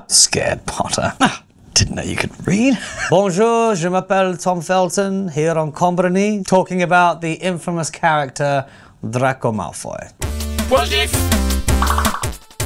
Scared Potter. Didn't know you could read. Bonjour, je m'appelle Tom Felton, here on Konbini, talking about the infamous character Draco Malfoy.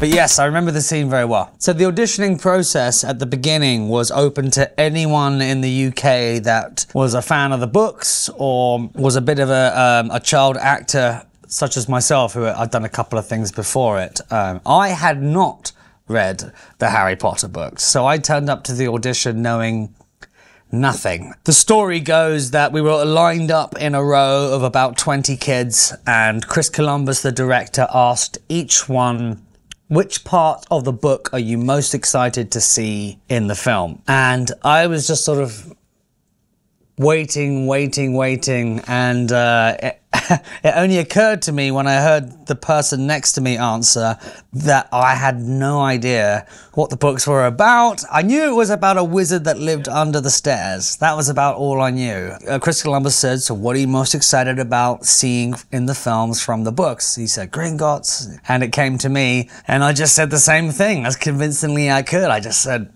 But yes, I remember the scene very well. So the auditioning process at the beginning was open to anyone in the UK that was a fan of the books or was a bit of a child actor, such as myself, who I'd done a couple of things before it. I had not read the Harry Potter books, so I turned up to the audition knowing nothing. The story goes that we were lined up in a row of about 20 kids, and Chris Columbus, the director, asked each one, which part of the book are you most excited to see in the film? And I was just sort of waiting, and it only occurred to me when I heard the person next to me answer that I had no idea what the books were about. I knew it was about a wizard that lived under the stairs. That was about all I knew. Chris Columbus said, so what are you most excited about seeing in the films from the books? He said, Gringotts. And it came to me, and I just said the same thing as convincingly I could. I just said,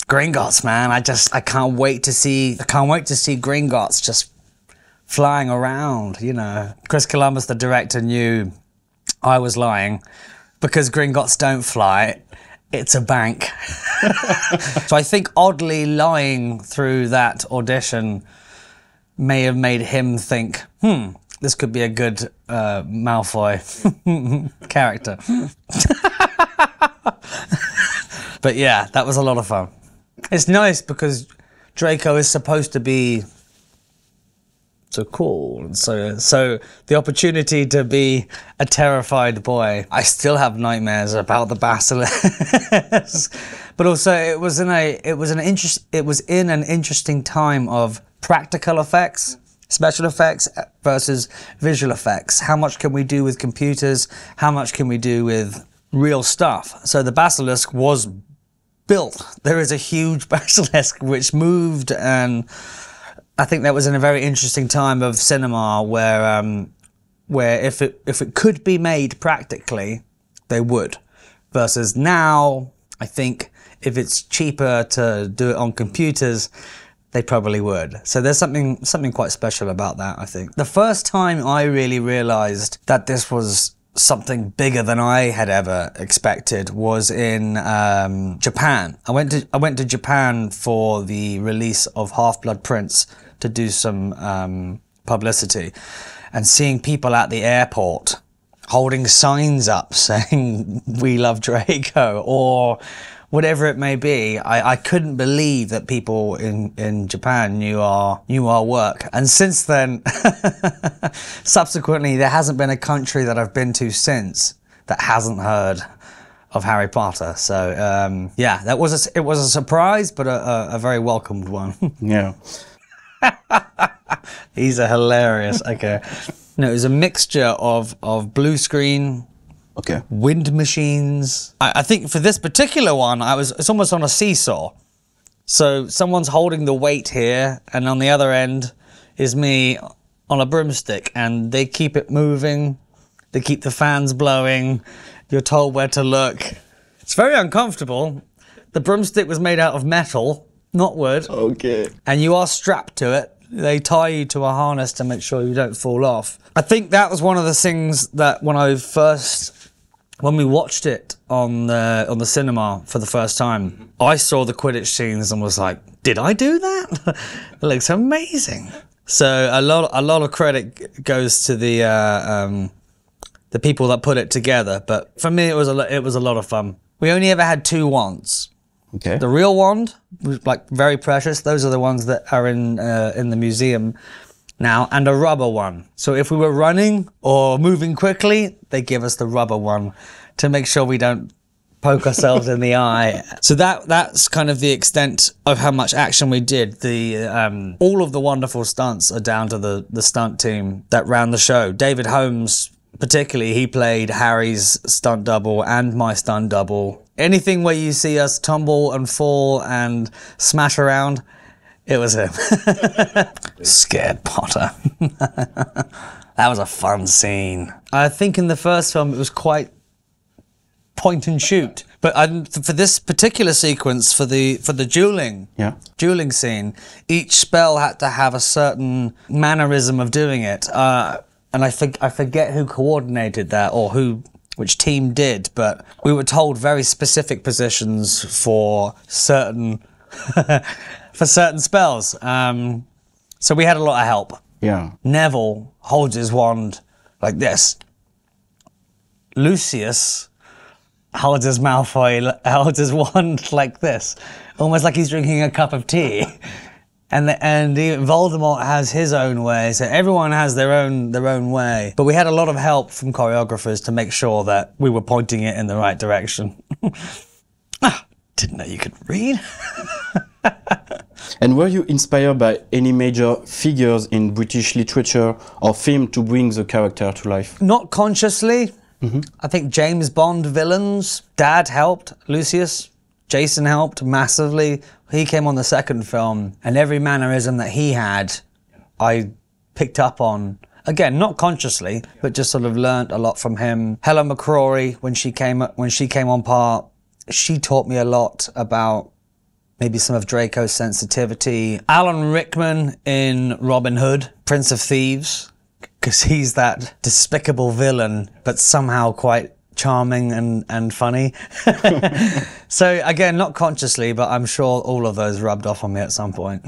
Gringotts, man. I can't wait to see Gringotts just flying around, you know. Chris Columbus, the director, knew I was lying because Gringotts don't fly. It's a bank. So I think oddly lying through that audition may have made him think, this could be a good Malfoy character. But yeah, that was a lot of fun. It's nice because Draco is supposed to be so cool, and so the opportunity to be a terrified boy. I still have nightmares about the basilisk, but also it was in an interesting time of practical effects, special effects versus visual effects. How much can we do with computers? How much can we do with real stuff? So the basilisk was built. There is a huge basilisk which moved, and I think that was in a very interesting time of cinema where if it could be made practically, they would. Versus now, I think if it's cheaper to do it on computers, they probably would. So there's something quite special about that, I think. The first time I really realized that this was something bigger than I had ever expected was in Japan. I went to Japan for the release of Half-Blood Prince to do some publicity, and seeing people at the airport holding signs up saying "We love Draco" or whatever it may be. I couldn't believe that people in Japan knew our work. And since then, subsequently, there hasn't been a country that I've been to since that hasn't heard of Harry Potter. So yeah, it was a surprise, but a very welcomed one. Yeah. He's a hilarious. Okay. No, it was a mixture of blue screen, okay, wind machines. I think for this particular one, it's almost on a seesaw. So someone's holding the weight here, and on the other end is me on a broomstick, and they keep it moving. They keep the fans blowing. You're told where to look. It's very uncomfortable. The broomstick was made out of metal, not wood. Okay. And you are strapped to it. They tie you to a harness to make sure you don't fall off. I think that was one of the things that when we watched it on the cinema for the first time, I saw the Quidditch scenes and was like, did I do that? It looks amazing. So a lot of credit goes to the people that put it together. But for me, it was a lot of fun. We only ever had 2 wands. Okay. The real wand was like very precious. Those are the ones that are in the museum now, and a rubber one. So if we were running or moving quickly, they give us the rubber one to make sure we don't poke ourselves in the eye. So that's kind of the extent of how much action we did. All of the wonderful stunts are down to the stunt team that ran the show. David Holmes, particularly, he played Harry's stunt double and my stunt double. Anything where you see us tumble and fall and smash around, it was him. Scared Potter. That was a fun scene. I think in the first film it was quite point and shoot. But for this particular sequence, for the dueling scene, each spell had to have a certain mannerism of doing it. And I forget who coordinated that or which team did, but we were told very specific positions for certain spells. So we had a lot of help. Yeah. Neville holds his wand like this. Lucius holds his wand like this, almost like he's drinking a cup of tea. And Voldemort has his own way, so everyone has their own way. But we had a lot of help from choreographers to make sure that we were pointing it in the right direction. Didn't know you could read. And were you inspired by any major figures in British literature or film to bring the character to life? Not consciously. I think James Bond villains, Dad helped, Lucius. Jason helped massively. He came on the second film, and every mannerism that he had, I picked up on. Again, not consciously, but just sort of learnt a lot from him. Helen McCrory, when she came on part, she taught me a lot about maybe some of Draco's sensitivity. Alan Rickman in Robin Hood, Prince of Thieves, because he's that despicable villain, but somehow quite charming and funny. So again, not consciously, but I'm sure all of those rubbed off on me at some point.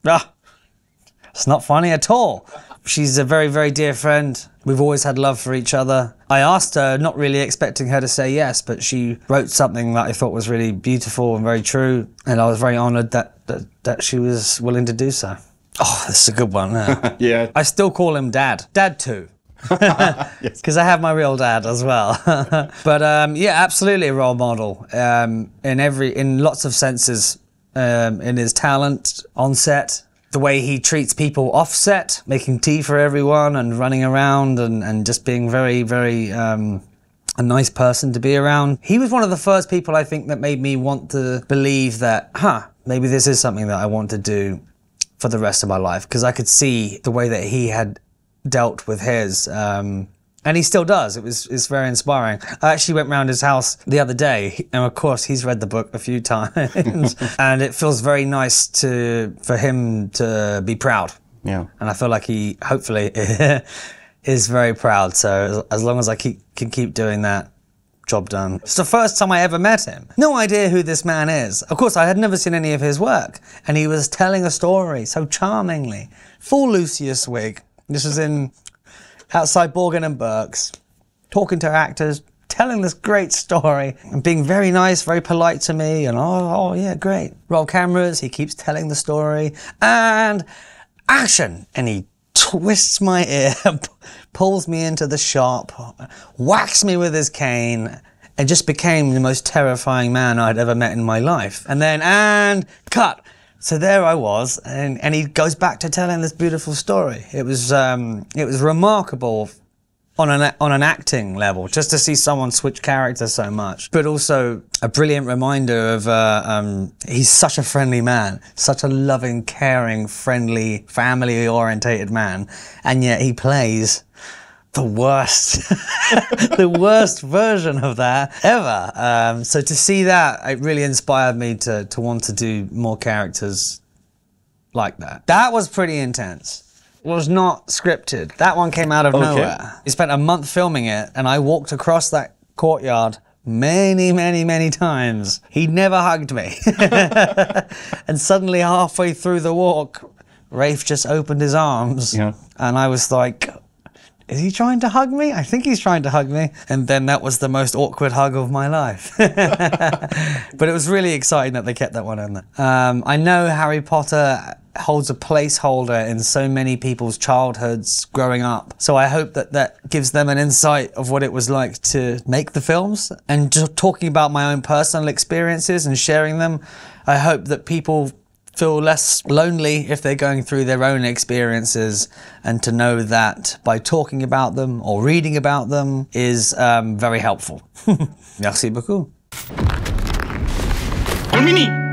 It's not funny at all. She's a very, very dear friend. We've always had love for each other. I asked her, not really expecting her to say yes, but she wrote something that I thought was really beautiful and very true, and I was very honoured that she was willing to do so. Oh, this is a good one. Yeah. I still call him Dad. Dad too. Because I have my real dad as well. But yeah, absolutely a role model in lots of senses, in his talent on set, the way he treats people off set, making tea for everyone and running around and just being very, very a nice person to be around. He was one of the first people I think that made me want to believe that, maybe this is something that I want to do for the rest of my life, because I could see the way that he had dealt with his, and he still does. It's very inspiring. I actually went round his house the other day, and of course he's read the book a few times, and it feels very nice for him to be proud. Yeah. And I feel like he hopefully is very proud. So as long as I can keep doing that, job done. It's the first time I ever met him. No idea who this man is. Of course, I had never seen any of his work, and he was telling a story so charmingly. Full Lucius wig. This was outside Borgin and Burke's, talking to actors, telling this great story, and being very nice, very polite to me, and oh yeah, great. Roll cameras, he keeps telling the story, and action! And he twists my ear, pulls me into the shop, whacks me with his cane, and just became the most terrifying man I'd ever met in my life. And then, and cut! So there I was, and he goes back to telling this beautiful story. It was remarkable on an acting level, just to see someone switch characters so much. But also a brilliant reminder of he's such a friendly man, such a loving, caring, friendly, family-orientated man, and yet he plays the worst, the worst version of that ever. So to see that, it really inspired me to want to do more characters like that. That was pretty intense. It was not scripted. That one came out of nowhere. We spent a month filming it, and I walked across that courtyard many, many, many times. He never hugged me. And suddenly halfway through the walk, Rafe just opened his arms, and I was like, is he trying to hug me? I think he's trying to hug me. And then that was the most awkward hug of my life. But it was really exciting that they kept that one in there. I know Harry Potter holds a placeholder in so many people's childhoods growing up. So I hope that that gives them an insight of what it was like to make the films. And just talking about my own personal experiences and sharing them, I hope that people feel less lonely if they're going through their own experiences, and to know that by talking about them or reading about them is very helpful. Merci beaucoup. Konbini!